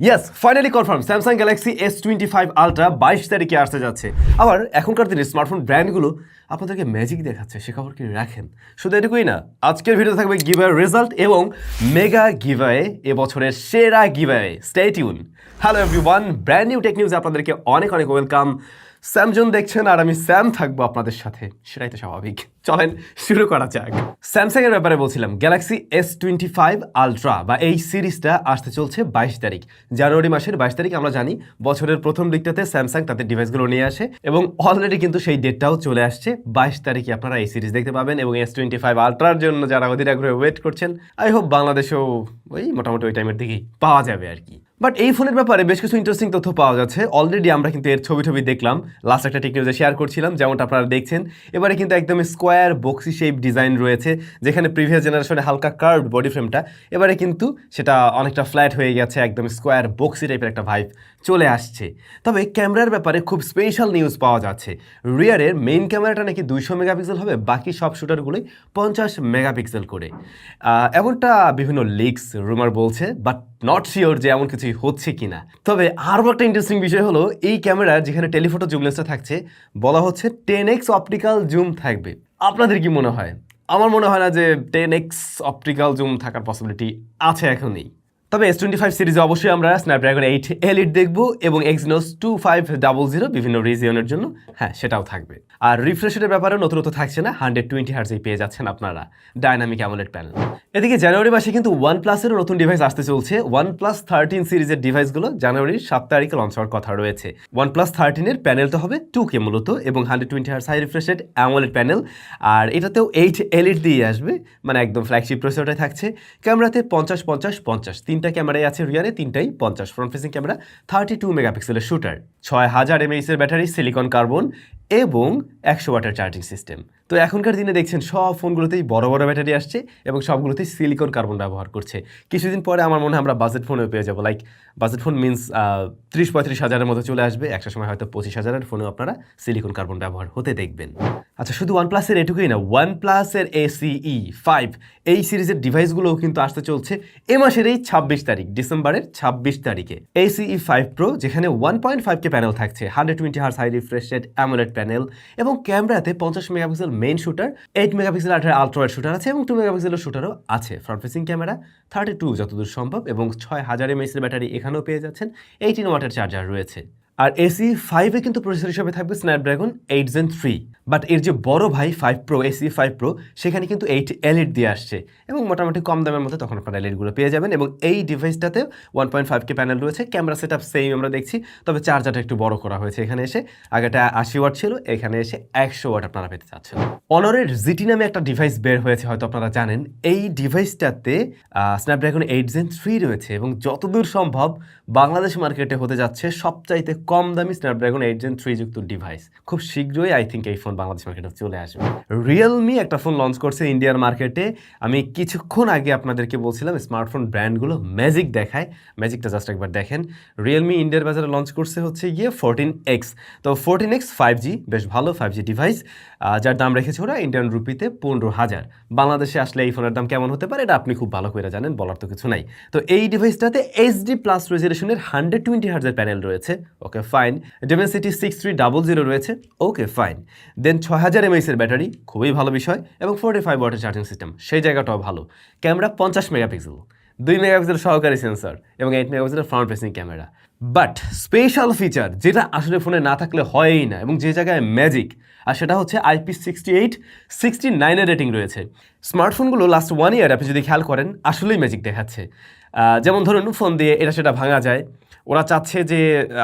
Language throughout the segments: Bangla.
Yes, finally confirm Samsung Galaxy S25 ultra 22 তারিখে আসতে যাচ্ছে। আবার এখনকার দিনে স্মার্টফোন ব্র্যান্ডগুলো আপনাদেরকে ম্যাজিক দেখাচ্ছে, সে খবর কি রাখেন? শুধু এটুকুই না, আজকের ভিডিও থাকবে গিভঅ্যাওয়ে রেজাল্ট এবং মেগা গিভঅ্যাওয়ে, এবছরের সেরা giveaway. Stay tune. Hello everyone, brand new tech নিউজে আপনাদেরকে অনেক অনেক ওয়েলকাম। স্যামজন দেখছেন আর আমি স্যাম থাকবো আপনাদের সাথে, সেটাই তো স্বাভাবিক। চলেন শুরু করা যাক। স্যামসাং এর ব্যাপারে বলছিলাম, গ্যালাক্সি S25 আলট্রা বা এই সিরিজটা আসতে চলছে 22 তারিখ, জানুয়ারি মাসের 22 তারিখ। আমরা জানি বছরের প্রথম দিকটাতে স্যামসাং তাদের ডিভাইসগুলো নিয়ে আসে এবং অলরেডি কিন্তু সেই ডেটটাও চলে আসছে। 22 তারিখে আপনারা এই সিরিজ দেখতে পাবেন এবং S25 আলট্রার জন্য যারা অধীর আগ্রহে ওয়েট করছেন, আই হোপ বাংলাদেশেও ওই মোটামুটি ওই টাইমের দিকেই পাওয়া যাবে আর কি। বাট এই ফোনের ব্যাপারে বেশ কিছু ইন্টারেস্টিং তথ্য পাওয়া যাচ্ছে। অলরেডি আমরা কিন্তু এর ছবি দেখলাম, লাস্ট একটা টেক নিউজে শেয়ার করছিলাম, যেমনটা আপনারা দেখছেন। এবারে কিন্তু একদম স্কোয়ার বক্সি শেপ ডিজাইন রয়েছে, যেখানে প্রিভিয়াস জেনারেশনে হালকা কার্ভড বডি ফ্রেমটা, এবারে কিন্তু সেটা অনেকটা ফ্ল্যাট হয়ে গেছে, একদম স্কোয়ার বক্সি টাইপের একটা ভাইব চলে আসছে। তবে ক্যামেরার ব্যাপারে খুব স্পেশাল নিউজ পাওয়া যাচ্ছে। রিয়ারের মেইন ক্যামেরাটা নাকি 200 মেগাপিক্সেল হবে, বাকি সব শুটারগুলোই 50 মেগাপিক্সেল করে। এমনটা বিভিন্ন লিকস রুমার বলছে, বাট নট শিওর যে এমন কিছুই হচ্ছে কিনা। তবে আরও একটা ইন্টারেস্টিং বিষয় হলো, এই ক্যামেরার যেখানে টেলিফোটো জুম লেন্সটা থাকছে, বলা হচ্ছে 10x অপটিক্যাল জুম থাকবে। আপনাদের কি মনে হয়? আমার মনে হয় না যে 10x অপটিক্যাল জুম থাকার পসিবিলিটি আছে এখনই। তবে S25 সিরিজে অবশ্যই আমরা স্ন্যাপড্রাগন 8 এলিট দেখব এবং Exynos 2500 বিভিন্ন রিজিয়নের জন্য, হ্যাঁ সেটাও থাকবে। আর রিফ্রেশের ব্যাপারে নতুনত্ব থাকছে না, 120 হার্টজেই পেয়ে যাচ্ছেন আপনারা ডাইনামিক অ্যামোলেড প্যানেল। এদিকে জানুয়ারি মাসে কিন্তু OnePlus-এরও নতুন ডিভাইস আসতে চলছে। OnePlus 13 সিরিজের ডিভাইসগুলো জানুয়ারির 7 তারিখে লঞ্চ হওয়ার কথা রয়েছে। OnePlus 13-এর প্যানেলটা হবে 2K মূলত এবং 120 hertz high refreshed AMOLED panel. আর এটাতেও 8 এলিট দিয়ে আসবে, মানে একদম ফ্ল্যাগশিপ প্রসেসরটাই থাকছে। ক্যামেরাতে 50-50-50 তিনটা ক্যামেরাই আছে রিয়ারে, তিনটাই 50। ফ্রন্ট ফেসিং ক্যামেরা 32 মেগাপিক্সেলের শুটার, 6000 mAh এর ব্যাটারি, সিলিকন কার্বন এবং 100 ওয়াটের চার্জিং সিস্টেম। তো এখনকার দিনে দেখছেন সব ফোনগুলোতেই বড় বড় ব্যাটারি আসছে এবং সবগুলোতেই সিলিকন কার্বন ব্যবহার করছে। কিছুদিন পরে আমার মনে হয় আমরা বাজেট ফোনেও পেয়ে যাবো, লাইক বাজেট ফোন মিনস 30-35 হাজারের মতো চলে আসবে, একটা সময় হয়তো 25,000-এর ফোনেও আপনারা সিলিকন কার্বন ব্যবহার হতে দেখবেন। আচ্ছা, শুধু OnePlus-এর এটুকুই না, OnePlus-এর ACE 5 এই সিরিজের ডিভাইসগুলোও কিন্তু আসতে চলছে এ মাসের এই 26 তারিখ, ডিসেম্বরের 26 তারিখে। ACE 5 Pro, যেখানে 1.5K প্যানেল থাকছে, 120 hertz high refreshed AMOLED panel এবং ক্যামেরাতে 50 megapixel main shooter, 8 megapixel ultra wide shooter আছে এবং 2 মেগাপিক্সেলের শুটারও আছে। ফ্রন্ট ফেসিং ক্যামেরা 32 যতদূর সম্ভব এবং 6000 mAh এর ব্যাটারি এখানেও পেয়ে যাচ্ছেন, 18 ওয়াটের চার্জার রয়েছে। আর ACE 5-এ কিন্তু প্রসেসর হিসেবে থাকবে স্ন্যাপড্রাগন 8 Gen 3, বাট এর যে বড় ভাই 5 Pro, ACE 5 Pro, সেখানে কিন্তু 8 এলিট দিয়ে আসছে এবং মোটামুটি কম দামের মধ্যে তখন আপনারা এলিটগুলো পেয়ে যাবেন। এবং এই ডিভাইসটাতে 1.5K প্যানেল রয়েছে, ক্যামেরা সেট আপ সেম আমরা দেখছি, তবে চার্জারটা একটু বড় করা হয়েছে এখানে এসে। আগেটা 80 ওয়াট ছিল, এখানে এসে 100 ওয়াট আপনারা পেতে চাচ্ছেন। অনরের GT নামে একটা ডিভাইস বের হয়েছে, হয়তো আপনারা জানেন। এই ডিভাইসটাতে স্ন্যাপড্রাগন 8 Gen 3 রয়েছে এবং যতদূর সম্ভব বাংলাদেশ মার্কেটে হতে যাচ্ছে সবচাইতে কম দামি স্ন্যাপড্রাগন 8 Gen 3 যুক্ত ডিভাইস। খুব শীঘ্রই আই থিঙ্ক এই ফোন বাংলাদেশ মার্কেটে চলে আসবে। রিয়েলমি একটা ফোন লঞ্চ করছে ইন্ডিয়ার মার্কেটে। আমি কিছুক্ষণ আগে আপনাদেরকে বলছিলাম স্মার্টফোন ব্র্যান্ডগুলো ম্যাজিক দেখায়, ম্যাজিকটা জাস্ট একবার দেখেন। রিয়েলমি ইন্ডিয়ার বাজারে লঞ্চ করছে হচ্ছে গিয়ে 14X। তো 14X 5G, বেশ ভালো 5G ডিভাইস, যার দাম রেখেছে ওরা ইন্ডিয়ান রুপিতে 15,000। বাংলাদেশে আসলে এই ফোনের দাম কেমন হতে পারে এটা আপনি খুব ভালো করে জানেন, বলার তো কিছু নাই। তো এই ডিভাইসটাতে HD+ রেজুলেশনের 120 হার্টজের প্যানেল রয়েছে, ওকে ফাইন। Dimensity 6300 রয়েছে, ওকে ফাইন। দেন 6000 mAh এর ব্যাটারি, খুবই ভালো বিষয়, এবং 45 ওয়াটের চার্জিং সিস্টেম, সেই জায়গাটাও ভালো। ক্যামেরা 50 মেগাপিক্সেল, 2 মেগাপিক্সেল সহকারী সেন্সর এবং 8 মেগাপিক্সেলের front facing camera. But special feature যেটা আসলে ফোনে না থাকলে হয়ই না এবং যে জায়গায় ম্যাজিক, আর সেটা হচ্ছে IP68-69 রেটিং রয়েছে। স্মার্টফোনগুলো লাস্ট 1 ইয়ার আপনি যদি খেয়াল করেন আসলেই ম্যাজিক দেখাচ্ছে। যেমন ধরুন, ফোন দিয়ে এটা সেটা ভাঙা যায়, ওরা চাচ্ছে যে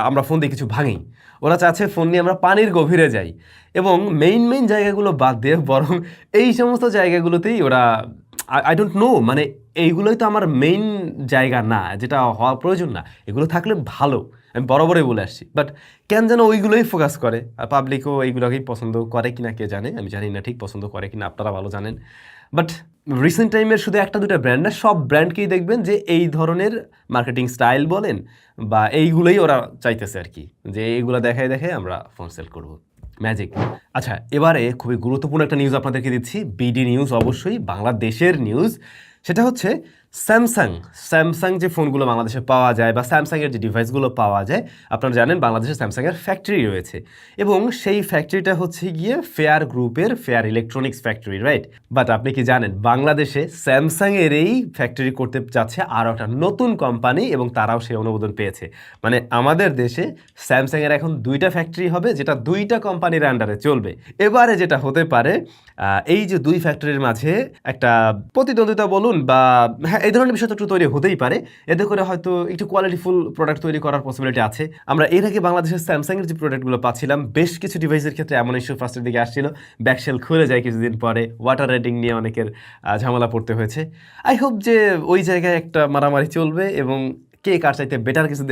আমরা ফোন দিয়ে কিছু ভাঙি, ওরা চাচ্ছে ফোন নিয়ে আমরা পানির গভীরে যাই, এবং মেইন জায়গাগুলো বাদ দিয়ে বরং এই সমস্ত জায়গাগুলোতেই ওরা, আই ডোন্ট নো, মানে এইগুলোই তো আমার মেইন জায়গা না, যেটা হওয়া প্রয়োজন না। এগুলো থাকলে ভালো, আমি বরাবরই বলে আসছি, বাট কেন যেন ওইগুলোই ফোকাস করে। আর পাবলিকও এইগুলোকেই পছন্দ করে কিনা কে জানে, আমি জানি না ঠিক পছন্দ করে কিনা, আপনারা ভালো জানেন। বাট রিসেন্ট টাইমের শুধু একটা দুটা ব্র্যান্ড না, সব ব্র্যান্ডকেই দেখবেন যে এই ধরনের মার্কেটিং স্টাইল বলেন বা এইগুলোই ওরা চাইতেছে আর কি, যে এইগুলো দেখায় আমরা ফোন সেল করবো। ম্যাজিক। আচ্ছা, এবারে খুবই গুরুত্বপূর্ণ একটা নিউজ আপনাদেরকে দিচ্ছি, বিডি নিউজ, অবশ্যই বাংলাদেশের নিউজ। সেটা হচ্ছে স্যামসাং যে ফোনগুলো বাংলাদেশে পাওয়া যায় বা স্যামসাংয়ের যে ডিভাইসগুলো পাওয়া যায়, আপনারা জানেন বাংলাদেশে স্যামসাংয়ের ফ্যাক্টরি রয়েছে এবং সেই ফ্যাক্টরিটা হচ্ছে গিয়ে ফেয়ার গ্রুপের fair electronics factory, right? But আপনি কি জানেন বাংলাদেশে স্যামসাংয়ের এই ফ্যাক্টরি করতে যাচ্ছে আরও একটা নতুন কোম্পানি এবং তারাও সেই অনুমোদন পেয়েছে। মানে আমাদের দেশে স্যামসাংয়ের এখন 2টা ফ্যাক্টরি হবে, যেটা 2টা কোম্পানির আন্ডারে চলবে। এবারে যেটা হতে পারে, এই যে 2 ফ্যাক্টরির মাঝে একটা প্রতিদ্বন্দ্বিতা বলুন বা হ্যাঁ, এই ধরনের বিষয়টা একটু তৈরি হতেই পারে। এতে করে হয়তো একটু কোয়ালিটিফুল প্রোডাক্ট তৈরি করার পসিবিলিটি আছে। আমরা এর আগে বাংলাদেশের স্যামসাংয়ের যে প্রোডাক্টগুলো পাচ্ছিলাম, বেশ কিছু ডিভাইসের ক্ষেত্রে এমন ইস্যু ফার্স্টের দিকে আসছিল, ব্যাকশেল খুলে যায় কিছুদিন পরে, ওয়াটার রেটিং নিয়ে অনেকের ঝামেলা পড়তে হয়েছে। আই হোপ যে ওই জায়গায় একটা মারামারি চলবে এবং কে কার চাইতে বেটার কিছু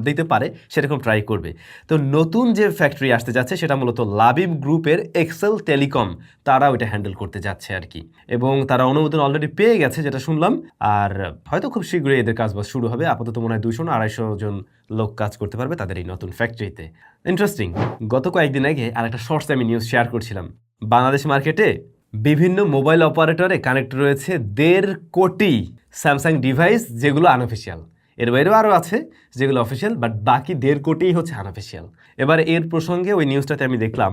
দিতে পারে সেরকম ট্রাই করবে। তো নতুন যে ফ্যাক্টরি আসতে যাচ্ছে সেটা মূলত লাবিব গ্রুপের এক্সেল টেলিকম, তারা ওইটা হ্যান্ডেল করতে যাচ্ছে আর কি। এবং তারা অনুমোদন অলরেডি পেয়ে গেছে যেটা শুনলাম, আর হয়তো খুব শীঘ্রই এদের কাজবাজ শুরু হবে। আপাতত মনে হয় 200 না 250 জন লোক কাজ করতে পারবে তাদের এই নতুন ফ্যাক্টরিতে। ইন্টারেস্টিং। গত কয়েকদিন আগে আর একটা শর্টস আমি নিউজ শেয়ার করছিলাম, বাংলাদেশ মার্কেটে বিভিন্ন মোবাইল অপারেটরে কানেক্ট রয়েছে 1.5 কোটি স্যামসাং ডিভাইস, যেগুলো আনঅফিসিয়াল। এর বাইরেও আরও আছে যেগুলো অফিসিয়াল, বাট বাকি 1.5 কোটিই হচ্ছে আনঅফিসিয়াল। এবার এর প্রসঙ্গে ওই নিউজটাতে আমি দেখলাম,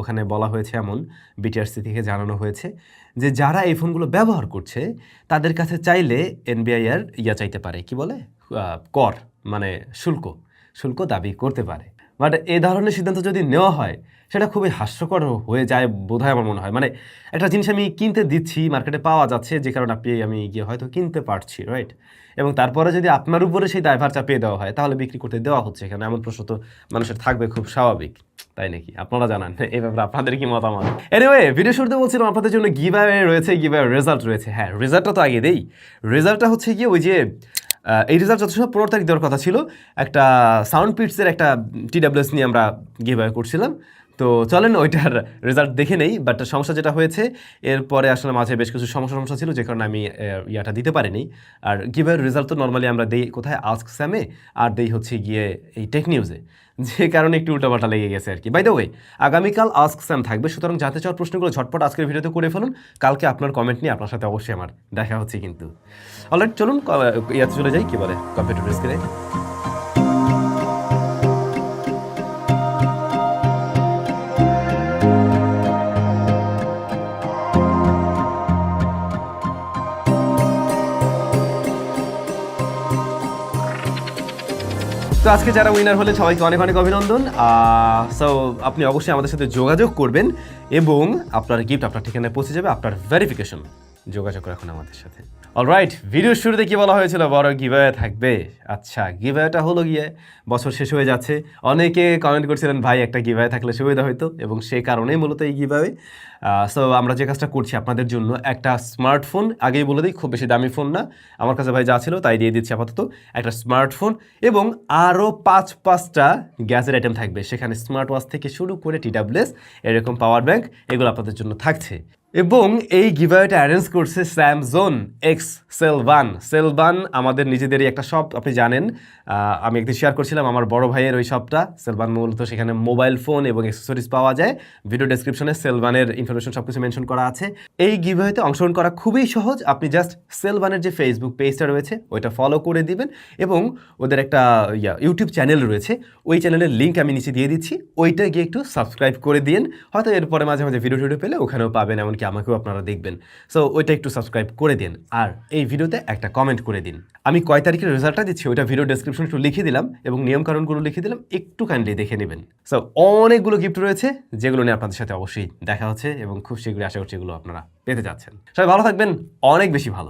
ওখানে বলা হয়েছে এমন, বিটিআরসি থেকে জানানো হয়েছে যে যারা এই ফোনগুলো ব্যবহার করছে তাদের কাছে চাইলে এনবিআই এর চাইতে পারে, কি বলে, কর মানে শুল্ক দাবি করতে পারে। বাট এই ধরনের সিদ্ধান্ত যদি নেওয়া হয় সেটা খুবই হাস্যকর হয়ে যায় বোধহয়, আমার মনে হয়। মানে একটা জিনিস আমি কিনতে দিচ্ছি, মার্কেটে পাওয়া যাচ্ছে, যে কারণে আমি গিয়ে হয়তো কিনতে পারছি, রাইট? এবং তারপরে যদি আপনার উপরে সেই দায়ভার চাপিয়ে দেওয়া হয় তাহলে বিক্রি করতে দেওয়া হচ্ছে এখানে, এমন প্রশ্ন তো মানুষের থাকবে, খুব স্বাভাবিক, তাই নাকি? আপনারা জানান এই ব্যাপারে আপনাদের কি মতামত। এনিওয়ে, ভিডিও শুরুতে বলছিলাম আপনাদের জন্য গিভঅ্যাওয়ে রয়েছে, গিভঅ্যাওয়ে রেজাল্ট রয়েছে। হ্যাঁ, রেজাল্টটা তো আগে দেই। রেজাল্টটা হচ্ছে গিয়ে ওই যে এই রেজাল্ট যত সময় 15 তারিখ দেওয়ার কথা ছিল, একটা সাউন্ড পিটসের একটা TWS নিয়ে আমরা গিভঅ্যাওয়ে করছিলাম। তো চলেন ওইটার রেজাল্ট দেখে নেই। বাট সমস্যা যেটা হয়েছে, এরপরে আসলে মাঝে বেশ কিছু সমস্যা ছিল, যে কারণে আমি ইয়াটা দিতে পারিনি। আর গিভঅ্যাওয়ের রেজাল্ট তো নর্মালি আমরা দেই কোথায়, আস্ক স্যামে, আর দেই হচ্ছে গিয়ে এই টেক নিউজে, যে কারণে একটু উল্টাপাল্টা লেগে গেছে আর কি। বাই দ্য ওয়ে, আগামীকাল আস্ক স্যাম থাকবে, সুতরাং জানতে চাওয়ার প্রশ্নগুলো ঝটপট আজকের ভিডিওতে করে ফেলুন। কালকে আপনার কমেন্ট নিয়ে আপনার সাথে অবশ্যই আমার দেখা হচ্ছে কিন্তু। অলরাইট, চলুন ইয়াতে চলে যাই, কি বলে, কম্পিউটার স্ক্রিনে। তো আজকে যারা উইনার হলেন সবাইকে অনেক অনেক অভিনন্দন। সো আপনি অবশ্যই আমাদের সাথে যোগাযোগ করবেন এবং আপনার গিফট আপনার ঠিকানায় পৌঁছে যাবে, আপনার ভেরিফিকেশন। যোগাযোগ রাখুন আমাদের সাথে। অলরাইট, ভিডিওর শুরুতে কি বলা হয়েছিল, বড় গিভঅ্যাওয়ে থাকবে। আচ্ছা, গিভঅ্যাওয়েটা হলো গিয়ে, বছর শেষ হয়ে যাচ্ছে, অনেকে কমেন্ট করছিলেন ভাই একটা গিভঅ্যাওয়ে থাকলে সুবিধা হতো, এবং সেই কারণেই মূলত এই গিভঅ্যাওয়ে। সো আমরা যে কাজটা করছি আপনাদের জন্য, একটা স্মার্টফোন, আগেই বলে দিই খুব বেশি দামি ফোন না, আমার কাছে ভাই যা ছিল তাই দিয়ে দিচ্ছি আপাতত, একটা স্মার্টফোন এবং আরও 5টা গ্যাজেট আইটেম থাকবে। সেখানে স্মার্ট ওয়াচ থেকে শুরু করে TWS, এরকম পাওয়ার ব্যাংক, এগুলো আপনাদের জন্য থাকছে। এবং এই গিভঅ্যাওয়েটা অ্যারেঞ্জ করছে স্যামজোন এক্স সেলবান, আমাদের নিজেদেরই একটা শপ, আপনি জানেন। আমি একদিন শেয়ার করছিলাম আমার বড় ভাইয়ের ওই শপটা, সেলবান মূলত সেখানে মোবাইল ফোন এবং অ্যাক্সেসরিজ পাওয়া যায়। ভিডিও ডেসক্রিপশনে সেলবানের ইনফরমেশন সব কিছু মেনশন করা আছে। এই গিভঅ্যাওয়েতে অংশগ্রহণ করা খুবই সহজ, আপনি জাস্ট সেলবানের যে ফেসবুক পেজটা রয়েছে ওইটা ফলো করে দিবেন, এবং ওদের একটা ইউটিউব চ্যানেল রয়েছে, ওই চ্যানেলের লিঙ্ক আমি নিচে দিয়ে দিচ্ছি, ওইটা গিয়ে একটু সাবস্ক্রাইব করে দিন। হয়তো এরপরে মাঝে মাঝে ভিডিও পেলে ওখানেও পাবেন, এমনকি আমাকেও আপনারা দেখবেন। সো ওইটা একটু সাবস্ক্রাইব করে দিন, আর এই ভিডিওতে একটা কমেন্ট করে দিন। আমি কয় তারিখের রেজাল্টটা দিচ্ছি ওইটা ভিডিও ডেসক্রিপশনে একটু লিখে দিলাম, এবং নিয়মকানুনগুলো লিখে দিলাম, একটু কাইন্ডলি দেখে নেবেন। সো অনেকগুলো গিফট রয়েছে যেগুলো নিয়ে আপনাদের সাথে অবশ্যই দেখা হচ্ছে, এবং খুব শীঘ্রই আশা করছি এগুলো আপনারা পেতে যাচ্ছেন। সবাই ভালো থাকবেন, অনেক বেশি ভালো।